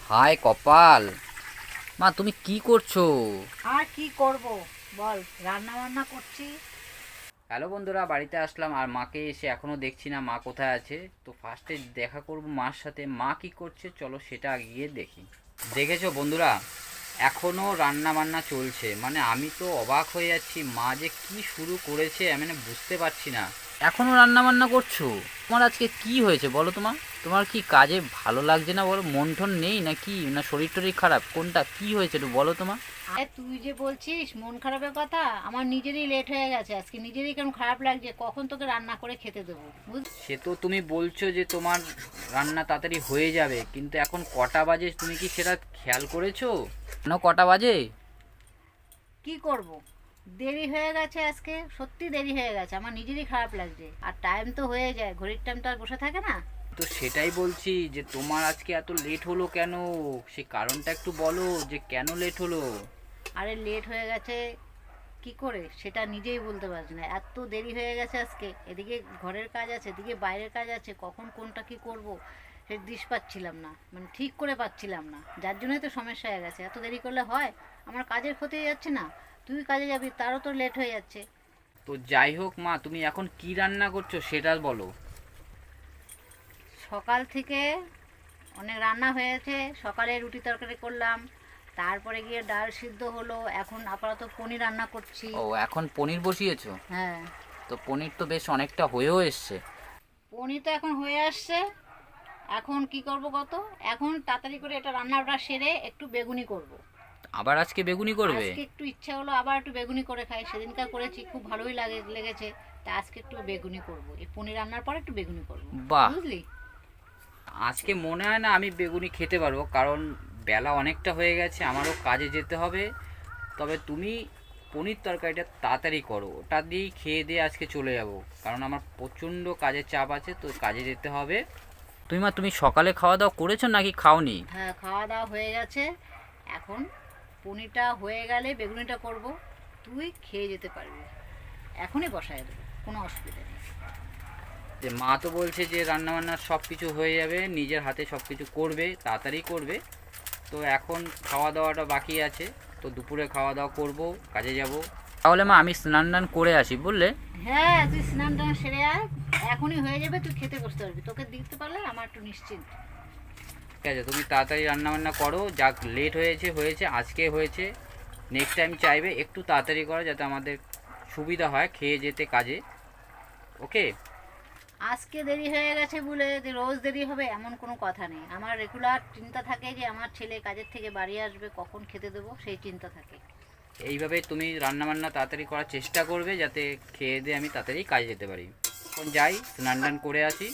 হায় কপাল! মা তুমি কি করছো? আর কি করব বল, রান্না বান্না করছি। হ্যালো বন্ধুরা, বাড়িতে আসলাম আর মাকে এসে এখনো দেখছি না মা কোথায় আছে। তো ফার্স্টে দেখা করব মার সাথে, মা কি করছে চলো সেটা গিয়ে দেখি। দেখেছো বন্ধুরা, এখনো রান্না বান্না চলছে, মানে আমি তো অবাক হয়ে যাচ্ছি, মা যে কি শুরু করেছে মানে বুঝতে পারছি না। এখনো রান্না বান্না করছো? তোমার আজকে কি হয়েছে বলো? তোমার কি কাজে ভালো লাগছে না বলো? মন টন নেই নাকি, না শরীর টরীর খারাপ, কোনটা কি হয়েছে একটু বলো তোমার। আরে তুই যে বলছিস মন খারাপের কথা, আমার নিজেরই লেট হয়ে গেছে আজকে, নিজেরই কেমন খারাপ লাগছে, কখন তোকে রান্না করে খেতে দেবো সে তো তুমি বলছো যে তোমার রান্না তাড়াতাড়ি হয়ে যাবে, কিন্তু এখন কটা বাজে তুমি কি সেটা খেয়াল করেছো? কটা বাজে? কি করব, দেরি হয়ে গেছে আজকে, সত্যি দেরি হয়ে গেছে, আমার নিজেরই খারাপ লাগছে। আর টাইম তো হয়ে যায়, ঘড়ির টাইম তো আর বসে থাকে না। তো সেটাই বলছি যে তোমার আজকে এত লেট হলো কেন, সে কারণটা একটু বলো যে কেন লেট হলো। আরে লেট হয়ে গেছে কি করে সেটা নিজেই বলতে পারছি না, এত দেরি হয়ে গেছে আজকে। এদিকে ঘরের কাজ আছে, এদিকে বাইরের কাজ আছে, কখন কোনটা কি করব সে দিশ পাচ্ছিলাম না, মানে ঠিক করে পাচ্ছিলাম না, যার জন্যই তো সমস্যা হয়ে গেছে। এত দেরি করলে হয়? আমার কাজের ক্ষতি হয়ে যাচ্ছে না? তুই কাজে যাবি, তারও তো লেট হয়ে যাচ্ছে। তো যাই হোক মা, তুমি এখন কি রান্না করছো সেটা বলো। সকাল থেকে অনেক রান্না হয়েছে, সকালে রুটি তরকারি করলাম, তারপরে গিয়ে ডাল সিদ্ধ হলো, এখন আপাতত পনির রান্না করছি। ও, এখন পনির বসিয়েছো? হ্যাঁ। তো পনির তো বেশ অনেকটা হয়েও এসছে। পনির তো এখন হয়ে আসছে, এখন কি করব কত, এখন তাড়াতাড়ি করে এটা রান্নাটা সেরে একটু বেগুনি করব। আবার আজকে বেগুনি করবে? আজকে একটু ইচ্ছা হলো আবার একটু বেগুনি করে খাই, সেদিনকার করেছি খুব ভালোই লেগেছে। তা আজকে একটু বেগুনি করব, এই পনির রান্নার পর একটু বেগুনি করব। বাহ! বুঝলি? আজকে মনে হয় না আমি বেগুনি খেতে পারবো, কারণ বেলা অনেকটা হয়ে গেছে, আমারও কাজে যেতে হবে। তবে তুমি পনির তরকারিটা তাড়াতাড়ি করো, ওটা দিয়েই খেয়ে দিয়ে আজকে চলে যাব, কারণ আমার প্রচণ্ড কাজের চাপ আছে, তো কাজে যেতে হবে। তুমি সকালে খাওয়া দাওয়া করেছো নাকি খাওনি? হ্যাঁ, খাওয়া দাওয়া হয়ে গেছে। এখন পনিরটা হয়ে গেলে বেগুনিটা করব, তুই খেয়ে যেতে পারবি। এখনই বসায় দেবো, কোনো অসুবিধা নেই। যে মা তো বলছে যে রান্নাবান্না সব কিছু হয়ে যাবে, নিজের হাতে সব কিছু করবে, তাড়াতাড়ি করবে। তো এখন খাওয়া দাওয়াটা বাকি আছে, তো দুপুরে খাওয়া দাওয়া করব, কাজে যাব। তাহলে মা আমি স্নান টান করে আসি বললে? হ্যাঁ, তুই স্নান টান সেরে আয়, এখনই হয়ে যাবে, তুই খেতে বসতে পারবি, তোকে দিতে পারলে আমার একটু নিশ্চিন্ত। ঠিক আছে, তুমি তাড়াতাড়ি রান্নাবান্না করো, যাক লেট হয়েছে হয়েছে, আজকে হয়েছে, নেক্সট টাইম চাইবে একটু তাড়াতাড়ি করো যাতে আমাদের সুবিধা হয় খেয়ে যেতে কাজে। ওকে? আজকে দেরি হয়ে গেছে বলে যে রোজ দেরি হবে এমন কোনো কথা নেই, আমার রেগুলার চিন্তা থাকে যে আমার ছেলে কাজের থেকে বাড়ি আসবে, কখন খেতে দেবো সেই চিন্তা থাকে। এইভাবে তুমি রান্নাবান্না তাড়াতাড়ি করার চেষ্টা করবে যাতে খেয়ে দিয়ে আমি তাড়াতাড়ি কাজে যেতে পারি। এখন যাই, স্নান টান করে আসি।